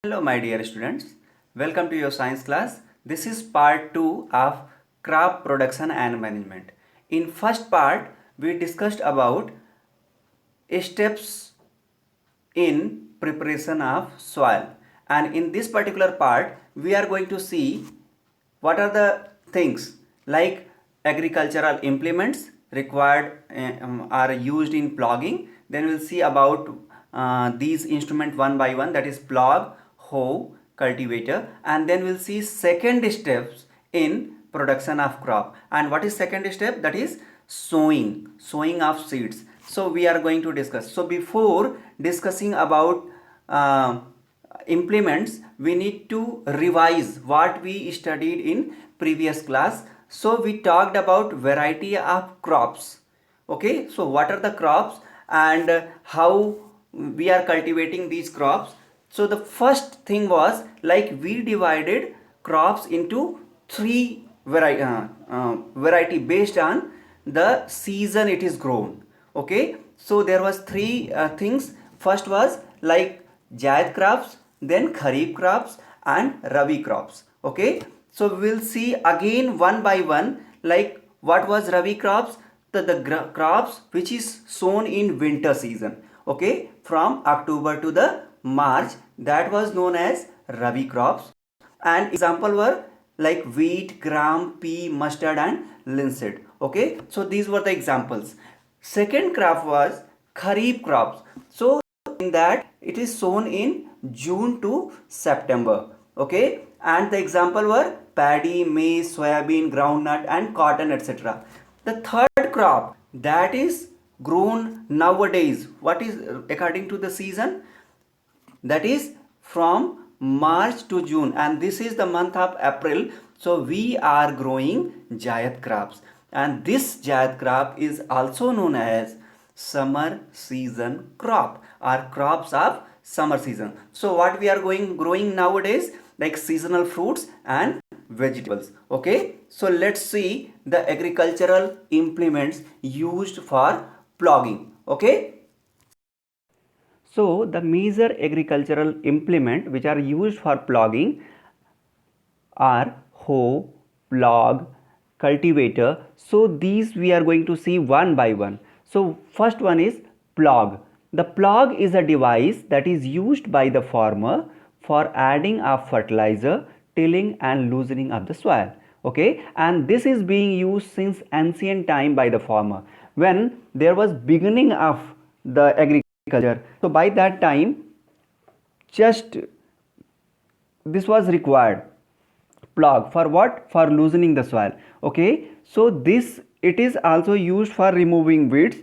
Hello my dear students, welcome to your science class. This is part 2 of crop production and management. In first part we discussed about steps in preparation of soil, and in this particular part we are going to see what are the things like agricultural implements required are used in ploughing. Then we'll see about these instruments one by one, that is plough, hoe, cultivator, and then we'll see second steps in production of crop. And what is second step? That is sowing of seeds. So we are going to discuss. So before discussing about implements, we need to revise what we studied in previous class. So we talked about variety of crops. Okay, so what are the crops and how we are cultivating these crops. So the first thing was like we divided crops into three variety based on the season it is grown. Okay, so there was three things. First was like Zaid crops, then Kharif crops and Rabi crops. Okay, so we'll see again one by one like what was Rabi crops, the crops which is sown in winter season. Okay, from October to the March, that was known as Rabi crops. And example were like wheat, gram, pea, mustard and linseed. Okay, so these were the examples. Second crop was Kharif crops. So in that it is sown in June to September. Okay, and the example were paddy, maize, soybean, groundnut and cotton, etc. The third crop that is grown nowadays, what is according to the season, that is from March to June, and this is the month of April. So we are growing Zaid crops, and this Zaid crop is also known as summer season crop or crops of summer season. So what we are growing nowadays, like seasonal fruits and vegetables. Okay, so let's see the agricultural implements used for ploughing. Okay, so the major agricultural implement which are used for ploughing are hoe, plough, cultivator. So these we are going to see one by one. So first one is plough. The plough is a device that is used by the farmer for adding of fertilizer, tilling and loosening of the soil. Okay, and this is being used since ancient time by the farmer when there was beginning of the agriculture. So by that time just this was required, plough for what, for loosening the soil. Okay, so this it is also used for removing weeds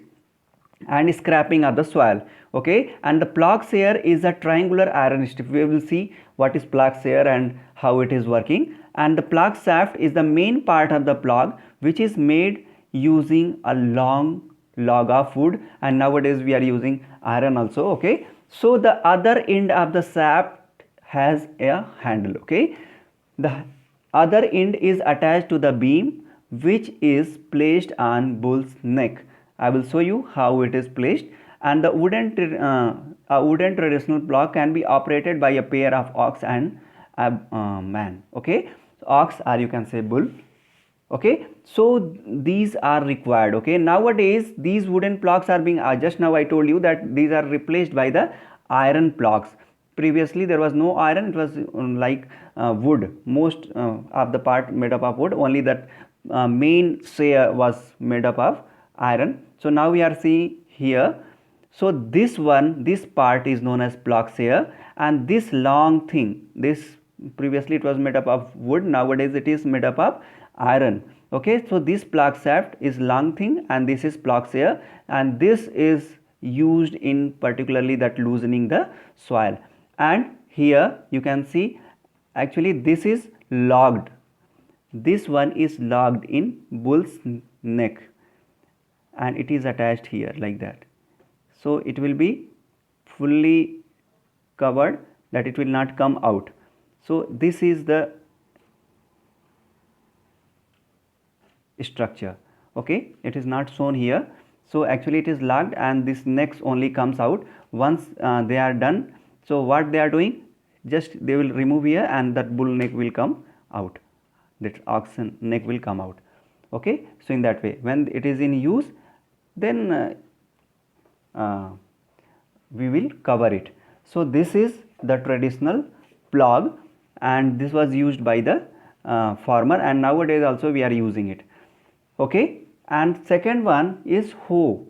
and scraping of the soil. Okay, and the plough shear is a triangular iron strip. We will see what is plough shear and how it is working. And the plough shaft is the main part of the plough which is made using a long log of wood, and nowadays we are using iron also. Okay, so the other end of the shaft has a handle. Okay, the other end is attached to the beam which is placed on bull's neck. I will show you how it is placed. And the a wooden traditional plough can be operated by a pair of ox and a man. Okay, ox or you can say bull. Okay, so these are required. Okay, nowadays these wooden ploughs are being just now I told you that these are replaced by the iron ploughs. Previously there was no iron, it was like wood, most of the part made up of wood, only that main shear was made up of iron. So now we are seeing here, so this part is known as plough shear, and this long thing, this previously it was made up of wood, nowadays it is made up of iron. Okay, so this plough shaft is long thing and this is plough shear, and this is used in particularly that loosening the soil. And here you can see actually this is logged, this one is logged in bull's neck and it is attached here like that. So it will be fully covered, that it will not come out. So this is the structure. Okay, it is not shown here. So actually it is locked and this next only comes out once they are done. So what they are doing, just they will remove here and that bull neck will come out, that oxen neck will come out. Okay, so in that way when it is in use, then we will cover it. So this is the traditional plug, and this was used by the farmer, and nowadays also we are using it. Okay, and second one is hoe.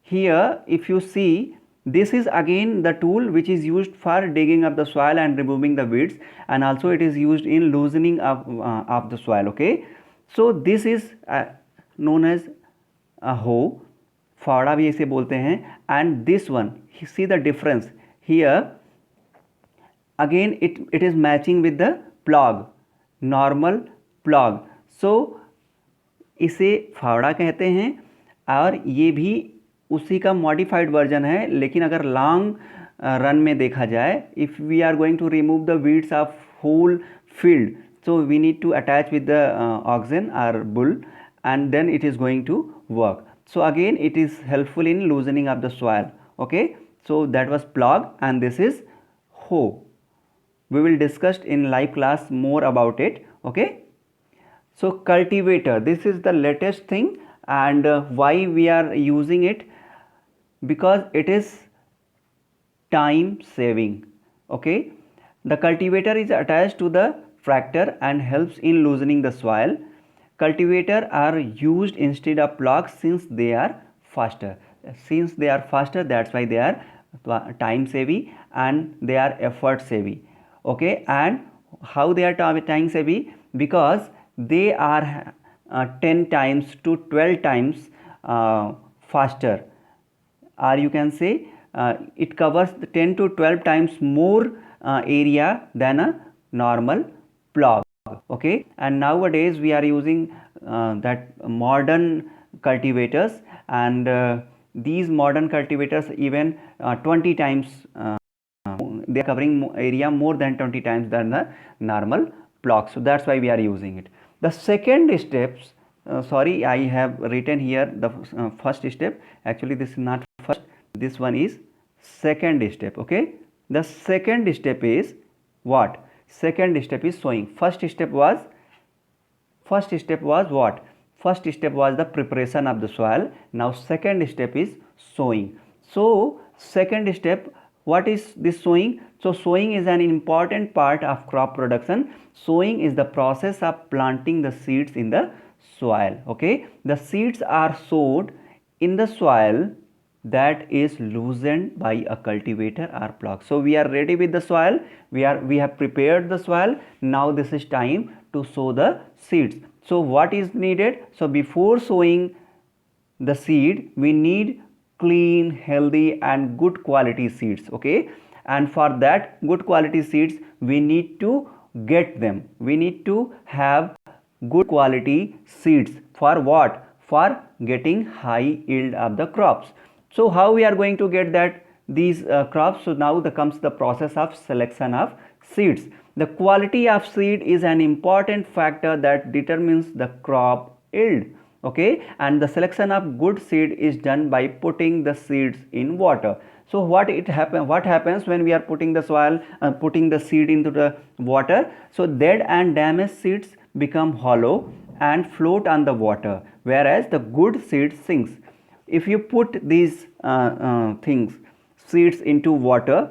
Here if you see, this is again the tool which is used for digging up the soil and removing the weeds, and also it is used in loosening of the soil. Okay, so this is known as a hoe, फावड़ा भी इसे बोलते हैं. And this one, see the difference here, again it is matching with the plug, normal plug. So इसे फावड़ा कहते हैं, और ये भी उसी का मॉडिफाइड वर्जन है. लेकिन अगर लॉन्ग रन में देखा जाए, if we are going to remove the weeds of whole field, so we need to attach with the oxen or bull, and then it is going to work. So again it is helpful in loosening of the soil. Okay, so that was plug, and this is hoe. We will discuss in live class more about it. Okay, so cultivator, this is the latest thing, and why we are using it, because it is time saving. Okay, the cultivator is attached to the tractor and helps in loosening the soil. Cultivator are used instead of plugs since they are faster. Since they are faster, that's why they are time saving and they are effort saving. Okay, and how they are time saving? Because they are 10 times to 12 times faster, or you can say it covers 10 to 12 times more area than a normal plug. Okay, and nowadays we are using that modern cultivators, and these modern cultivators even 20 times they are covering area more than 20 times than the normal plug. So that's why we are using it. The second steps, sorry, I have written here the first step. Actually this is not first, this one is second step. Okay, the second step is what? Second step is sowing. First step was what? First step was the preparation of the soil. Now second step is sowing. So second step, what is this sowing? So sowing is an important part of crop production. Sowing is the process of planting the seeds in the soil. Okay, the seeds are sowed in the soil that is loosened by a cultivator or plug. So we are ready with the soil, we have prepared the soil. Now this is time to sow the seeds. So what is needed? So before sowing the seed, we need clean, healthy and good quality seeds. Okay, and for that good quality seeds we need to get them. We need to have good quality seeds. For what? For getting high yield of the crops. So how we are going to get that these crops? So now comes the process of selection of seeds. The quality of seed is an important factor that determines the crop yield. Okay, and the selection of good seed is done by putting the seeds in water. So what happens when we are putting the soil, putting the seed into the water? So dead and damaged seeds become hollow and float on the water, whereas the good seed sinks. If you put these seeds into water,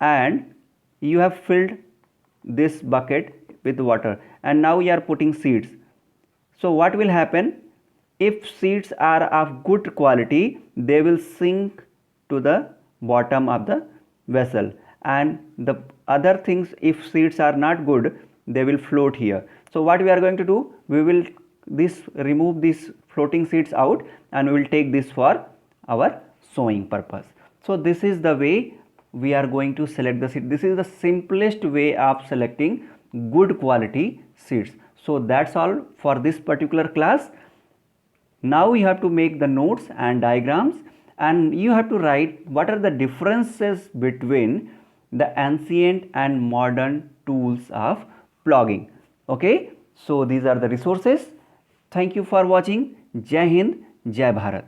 and you have filled this bucket with water, and now you are putting seeds. So what will happen? If seeds are of good quality, they will sink to the bottom of the vessel, and the other things, if seeds are not good, they will float here. So what we are going to do? We will remove these floating seeds out, and we will take this for our sowing purpose. So this is the way we are going to select the seed. This is the simplest way of selecting good quality seeds. So that's all for this particular class. Now you have to make the notes and diagrams, and you have to write what are the differences between the ancient and modern tools of plugging. Okay, so these are the resources. Thank you for watching. Jai Hind, Jai Bharat.